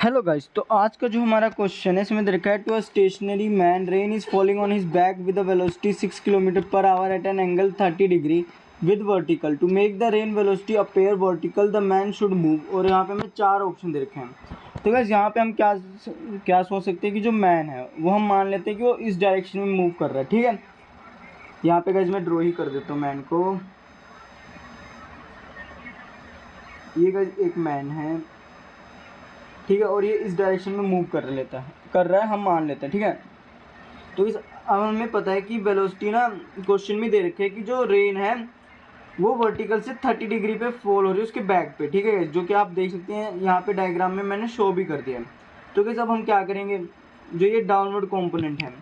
Hello guys, तो आज का जो हमारा क्वेश्चन है इसमें देखा है, to a stationary man rain is falling on his back with a velocity 6 kilometre per hour at an angle 30 degree with vertical. To make the rain velocity appear vertical the man should move. और यहाँ पे हमें 4 option दे रखे हैं। तो guys यहाँ पे हम क्या सोच सकते हैं कि जो मैन है वो हम मान लेते हैं कि वो इस डायरेक्शन में मूव कर रहा है। ठीक है, यहाँ पे गाइस मैं ड्रॉ ही कर देता हूँ मैन को। ये गाइस एक मैन है, ठीक है, और ये इस डायरेक्शन में मूव कर रहा है, हम मान लेते हैं। ठीक है, तो अब हमें पता है कि वेलोसिटी ना क्वेश्चन में दे रखे है कि जो रेन है वो वर्टिकल से 30 डिग्री पे फॉल हो रही है उसके बैक पे। ठीक है, जो कि आप देख सकते हैं यहाँ पे डायग्राम में मैंने शो भी कर दिया है। तो कैसे अब हम क्या करेंगे, जो ये डाउनवर्ड कॉम्पोनेंट है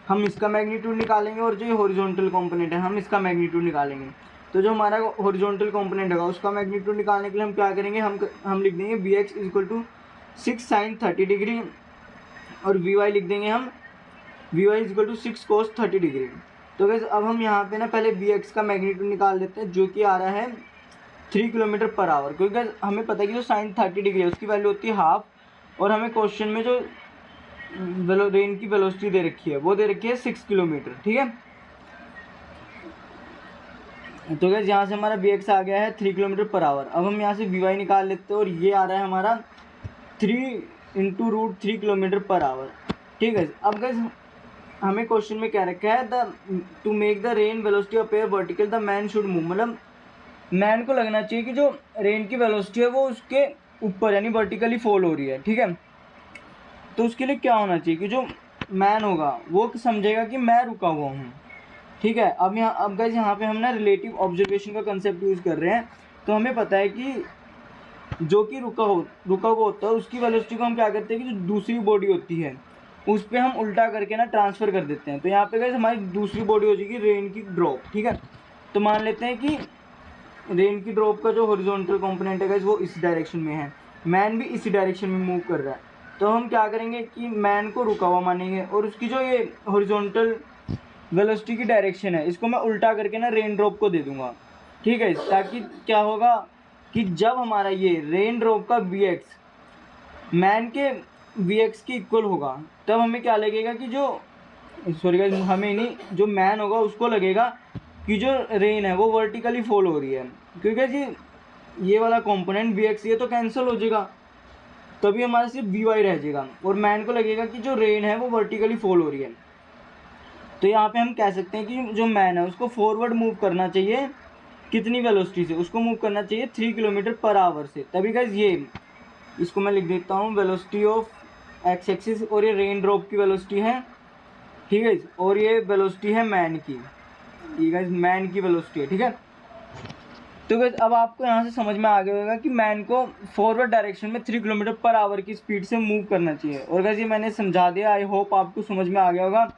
हम इसका मैग्नीट्यूड निकालेंगे, और जो ये हॉरिजॉन्टल कॉम्पोनेंट है हम इसका मैग्नीट्यूड निकालेंगे। तो जो हमारा हॉरिजॉन्टल कॉम्पोनेंट होगा उसका मैग्नीट्यूड निकालने के लिए हम क्या करेंगे, हम लिख देंगे V X equal to 6 sine 30 degree, और वी वाई लिख देंगे हम V Y equal to 6 cos 30 degree. तो गैस अब हम यहाँ पे ना पहले वी एक्स का मैग्नीट्यूड निकाल लेते हैं, जो कि आ रहा है 3 किलोमीटर पर आवर। क्योंकि गैस हमें पता है कि जो साइन 30 डिग्री है उसकी वैल्यू होती है हाफ, और हमें क्वेश्चन में जो रेन की वेलोसिटी दे रखी है वो दे रखी है 6 किलोमीटर। ठीक है, तो गैस यहाँ से हमारा वी एक्स आ गया है 3 किलोमीटर पर आवर। अब हम यहाँ से वी वाई निकाल लेते हैं, और ये आ रहा है हमारा 3 into root 3 kilometre per hour. ठीक है, अब गैस हमें क्वेश्चन में क्या रखा है, the two make the rain velocity appear vertical the man should move. मतलब मैन को लगना चाहिए कि जो रेन की वेलोसिटी है वो उसके ऊपर यानी वर्टिकली फॉल हो रही है। ठीक है, तो उसके लिए क्या होना चाहिए कि जो मैन होगा वो समझेगा कि मैं रुका हुआ हूँ। ठीक है, अब गाइस यहाँ पे हम ना रिलेटिव ऑब्जर्वेशन का कंसेप्ट यूज़ कर रहे हैं। तो हमें पता है कि जो कि रुका हुआ होता है उसकी वेलोसिटी को हम क्या करते हैं कि जो दूसरी बॉडी होती है उस पर हम उल्टा करके ना ट्रांसफ़र कर देते हैं। तो यहाँ पे गाइस हमारी दूसरी बॉडी हो जाएगी रेन की ड्रॉप। ठीक है, तो मान लेते हैं कि रेन की ड्रॉप का जो हॉरिजॉन्टल कंपोनेंट है गाइस वो इस डायरेक्शन में है, मैन भी इसी डायरेक्शन में मूव कर रहा है। तो हम क्या करेंगे कि मैन को रुका हुआ मानेंगे, और उसकी जो ये हॉरिजॉन्टल वेलोसिटी की डायरेक्शन है इसको मैं उल्टा करके ना रेन ड्रॉप को दे दूंगा। ठीक है, ताकि क्या होगा कि जब हमारा ये रेन ड्रॉप का वी एक्स मैन के वी एक्स के इक्वल होगा तब हमें क्या लगेगा कि जो हमें नहीं, जो मैन होगा उसको लगेगा कि जो रेन है वो वर्टिकली फॉल हो रही है। क्योंकि जी ये वाला कंपोनेंट वी एक्स ये तो कैंसिल हो जाएगा, तभी हमारा सिर्फ वी वाई रह जाएगा, और मैन को लगेगा कि जो रेन है वो वर्टिकली फॉल हो रही है। तो यहाँ पे हम कह सकते हैं कि जो मैन है उसको फॉरवर्ड मूव करना चाहिए, कितनी वेलोसिटी से, उसको मूव करना चाहिए 3 किलोमीटर पर आवर से। तभी गाइस ये इसको मैं लिख देता हूँ वेलोसिटी ऑफ एक्स एक्सिस, और ये रेन ड्रॉप की वेलोसिटी है। ठीक है, और ये वेलोसिटी है मैन की, ये गाइस मैन की वेलोसिटी है। ठीक है, तो गाइस अब आपको यहाँ से समझ में आ गया होगा कि मैन को फॉरवर्ड डायरेक्शन में 3 किलोमीटर पर आवर की स्पीड से मूव करना चाहिए। और गाइस ये मैंने समझा दिया, आई होप आपको समझ में आ गया होगा।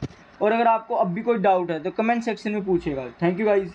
और अगर आपको अब भी कोई डाउट है तो कमेंट सेक्शन में पूछेगा। Thank you guys.